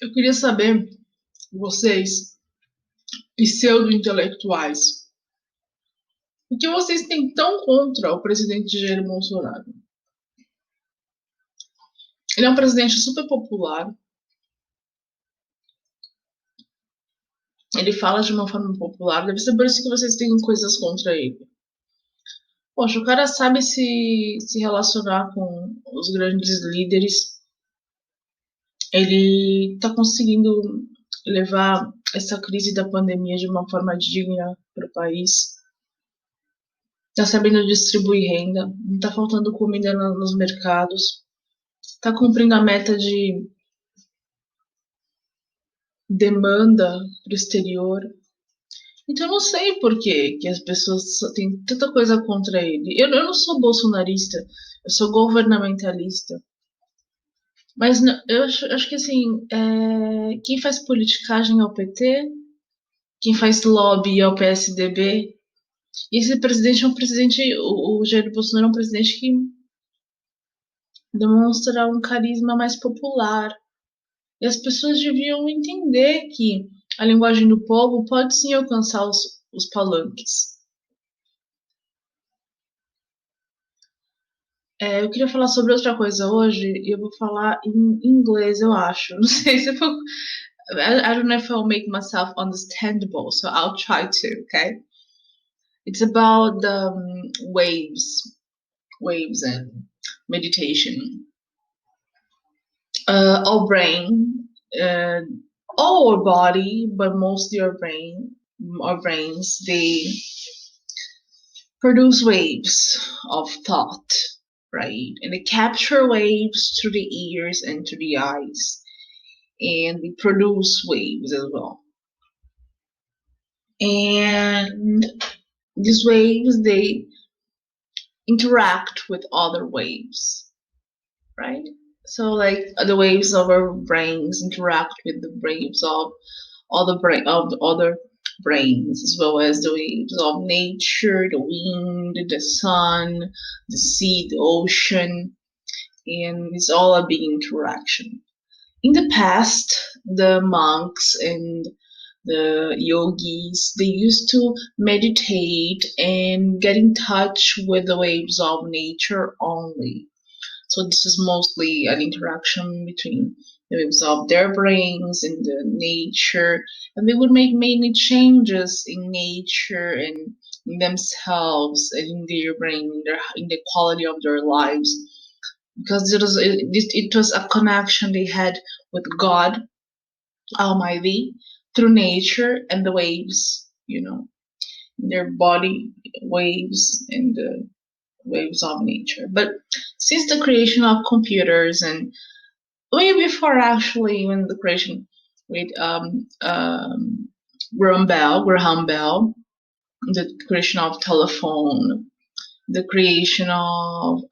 Eu queria saber, vocês, pseudo-intelectuais, o que vocês têm tão contra o presidente Jair Bolsonaro? Ele é um presidente super popular, ele fala de uma forma popular, deve ser por isso que vocês têm coisas contra ele. Poxa, o cara sabe se relacionar com os grandes líderes, ele tá conseguindo levar essa crise da pandemia de uma forma digna para o país. Tá sabendo distribuir renda, não tá faltando comida nos mercados, tá cumprindo a meta de demanda para o exterior. Então eu não sei por que as pessoas têm tanta coisa contra ele. Eu não sou bolsonarista, eu sou governamentalista. Mas eu acho que assim, quem faz politicagem é o PT, quem faz lobby é o PSDB. E esse presidente é um presidente, o Jair Bolsonaro é um presidente que demonstra um carisma mais popular. E as pessoas deviam entender que a linguagem do povo pode sim alcançar os palanques. Eu queria falar sobre outra coisa hoje e eu vou falar em inglês, eu acho. Não sei se eu vou. I don't know if I'll make myself understandable, so I'll try to, okay? It's about the waves and meditation. Our brain, uh, all our body, but mostly our brains, they produce waves of thought, right? And they capture waves through the ears and through the eyes, and they produce waves as well. And these waves, they interact with other waves, right? So, like the waves of our brains interact with the waves of of the other brains, as well as the waves of nature, the wind, the sun, the sea, the ocean, and it's all a big interaction. In the past, the monks and the yogis, they used to meditate and get in touch with the waves of nature only. So this is mostly an interaction between the waves of their brains and the nature, and they would make many changes in nature and in themselves and in their brain, in the quality of their lives, because it was a connection they had with God Almighty through nature and the waves, their body waves and the waves of nature. But since the creation of computers and way before actually when the creation with Graham Bell, the creation of telephone, the creation of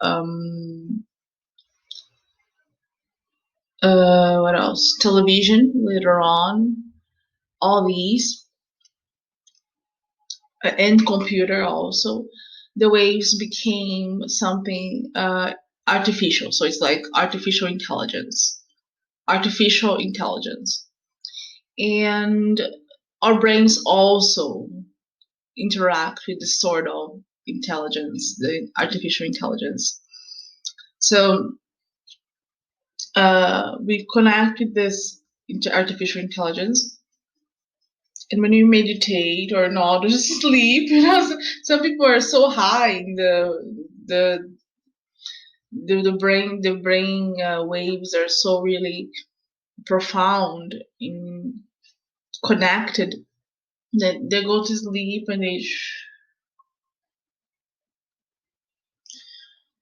what else? Television later on, all these, and computer also, the waves became something artificial. So it's like artificial intelligence. And our brains also interact with this sort of intelligence, the artificial intelligence. So we connect with this artificial intelligence, and when you meditate or not, or just sleep, some people are so high in the brain waves are so really profound in connected that they go to sleep and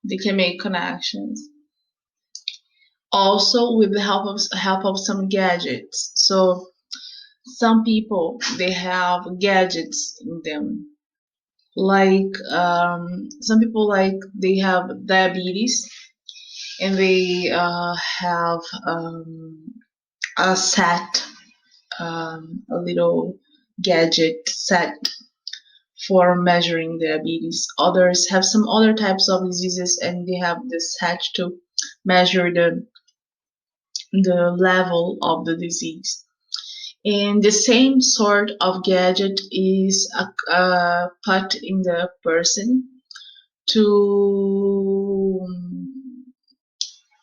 they can make connections. Also with the help of some gadgets. So some people, they have gadgets in them. Like some people, like they have diabetes and they have a set, a little gadget set for measuring diabetes. Others have some other types of diseases and they have this set to measure the level of the disease. And the same sort of gadget is put in the person to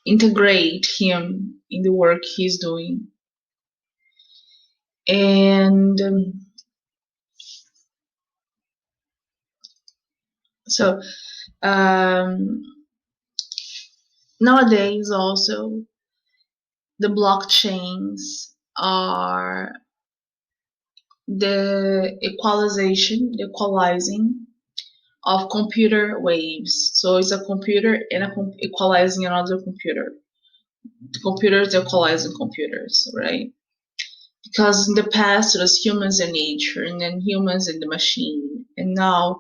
integrate him in the work he's doing. And so nowadays also the blockchains are the equalizing of computer waves. So it's a computer and equalizing another computer. The computers equalizing computers, right? Because in the past it was humans and nature, and then humans and the machine, and now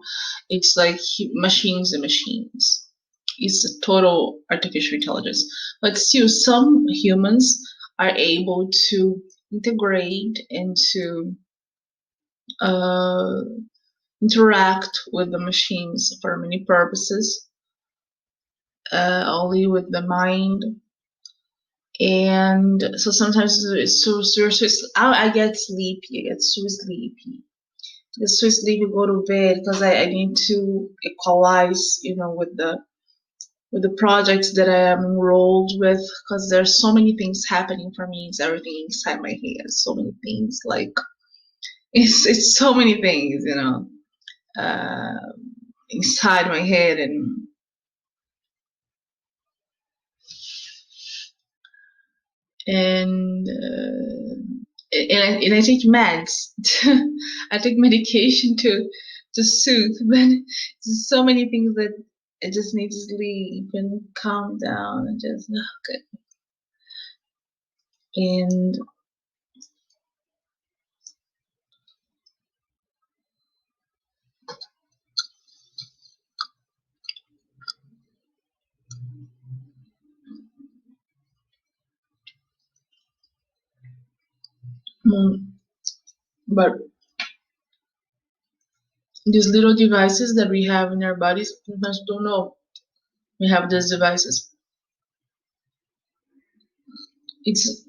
it's like machines and machines. It's a total artificial intelligence. But still, some humans are able to integrate and to interact with the machines for many purposes, only with the mind. And so sometimes I get sleepy. I get so sleepy. I get so sleepy. Go to bed because I need to equalize, with the projects that I am enrolled with. Because there's so many things happening for me. It's everything inside my head. So many things. Like it's so many things, inside my head. And I take meds. I take medication to soothe, but there's so many things that I just need to sleep and calm down and just good. And but these little devices that we have in our bodies, sometimes we don't know we have these devices. It's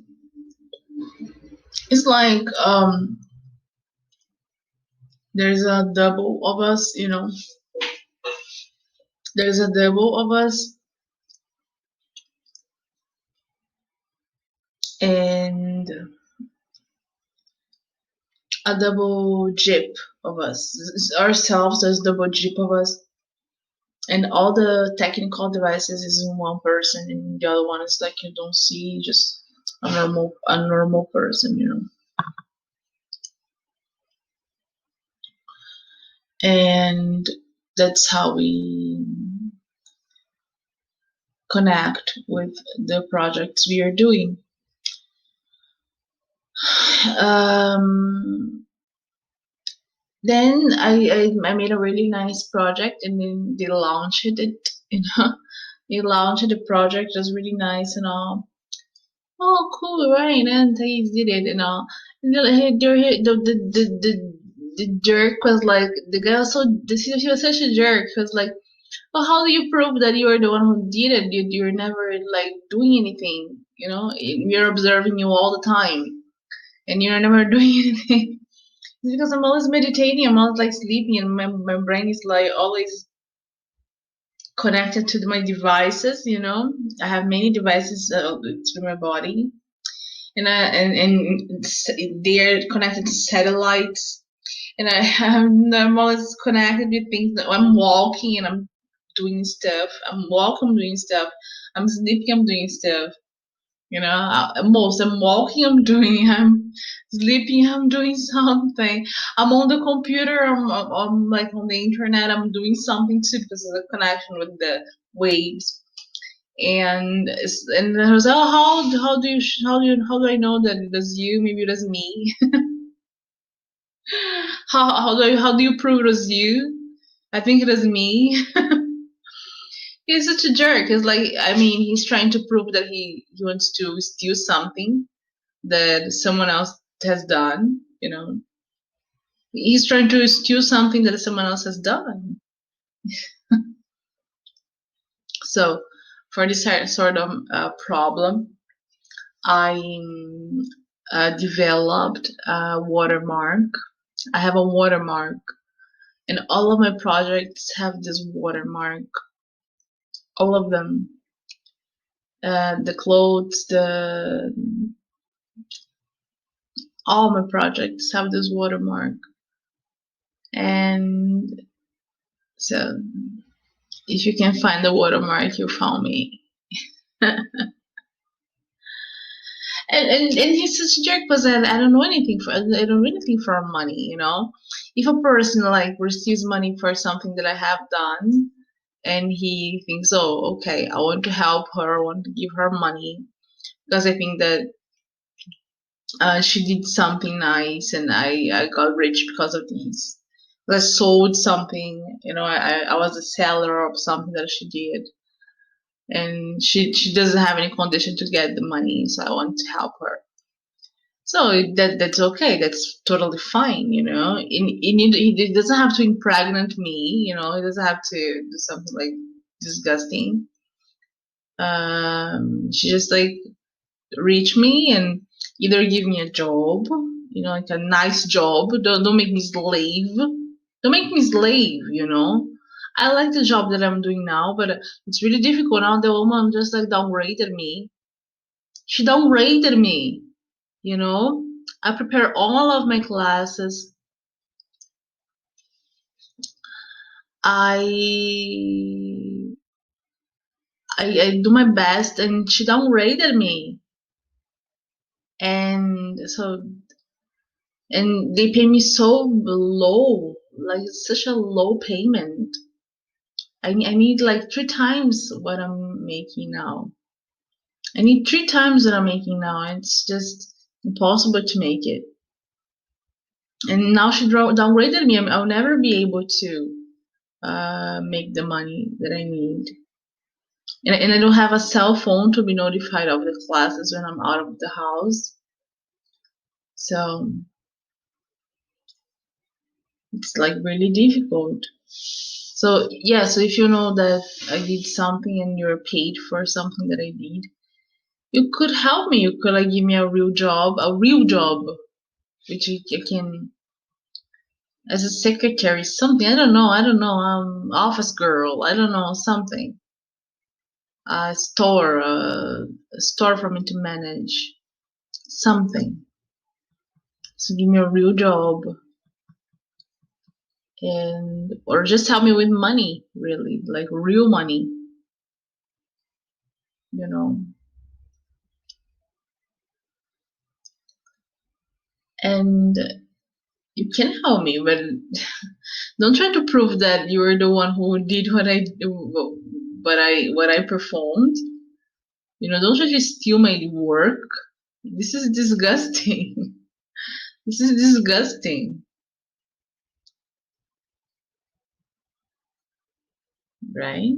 like there's a double of us, There's a double of us, and a double jip of us. Ourselves, there's double jip of us. And all the technical devices is in one person, and the other one is like you don't see, just a normal person. And that's how we connect with the projects we are doing. Then I made a really nice project, and then they launched it. They launched the project. It was really nice and all. Oh, cool, right? And they did it and all. And the jerk was like, the guy was he was such a jerk. He was like, well, how do you prove that you are the one who did it? You're never like doing anything, we're observing you all the time, and you're never doing anything. It's because I'm always meditating, I'm always like sleeping, and my brain is like always connected to my devices. I have many devices to my body, and they're connected to satellites, and I'm always connected with things. That I'm walking and I'm doing stuff. I'm walking, I'm doing stuff. I'm sleeping, I'm doing stuff. I'm walking, I'm sleeping, I'm doing something. I'm on the computer, I'm like on the internet, I'm doing something too because of the connection with the waves. And I was, oh, how do I know that it was you? Maybe it was me. How do you prove it was you? I think it was me. He's such a jerk. It's like, he's trying to prove that he wants to steal something that someone else has done. He's trying to steal something that someone else has done. So for this sort of problem, I developed a watermark. I have a watermark, and all of my projects have this watermark. All of them. The clothes, all my projects have this watermark. And so if you can find the watermark, you found me. And he's such a jerk because I don't know anything for I don't know anything for money, you know. If a person like receives money for something that I have done, and he thinks, oh, okay, I want to help her, I want to give her money because I think that she did something nice, and I got rich because of this. I sold something, you know. I was a seller of something that she did, and she doesn't have any condition to get the money, so I want to help her. So that's okay. That's totally fine, you know. It doesn't have to impregnate me, you know. It doesn't have to do something like disgusting. She just like reach me and either give me a job, you know, like a nice job. Don't make me slave. Don't make me slave, you know. I like the job that I'm doing now, but it's really difficult now. The woman just like downgraded me. She downgraded me, you know. I prepare all of my classes. I I do my best, and she downgraded me. And so, and they pay me so low, like it's such a low payment. I need like 3 times what I'm making now. I need 3 times what I'm making now. It's just impossible to make it. And now she downgraded me. I'll never be able to make the money that I need. And I don't have a cell phone to be notified of the classes when I'm out of the house. So it's like really difficult. So yeah, so if you know that I did something and you're paid for something that I did, you could help me. You could like give me a real job, which I can as a secretary, something. I don't know, office girl. I don't know, something. A store for me to manage, something. So give me a real job, and or just help me with money, really, like real money, you know. And you can help me, but don't try to prove that you're the one who did what I performed. You know, don't try to steal my work. This is disgusting. This is disgusting, right?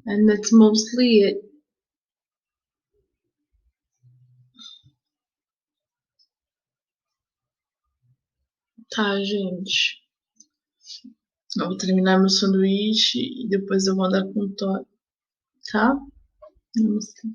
And that's mostly it. Tá, gente? Eu vou terminar meu sanduíche e depois eu vou andar com o Thor, tá? Namastê.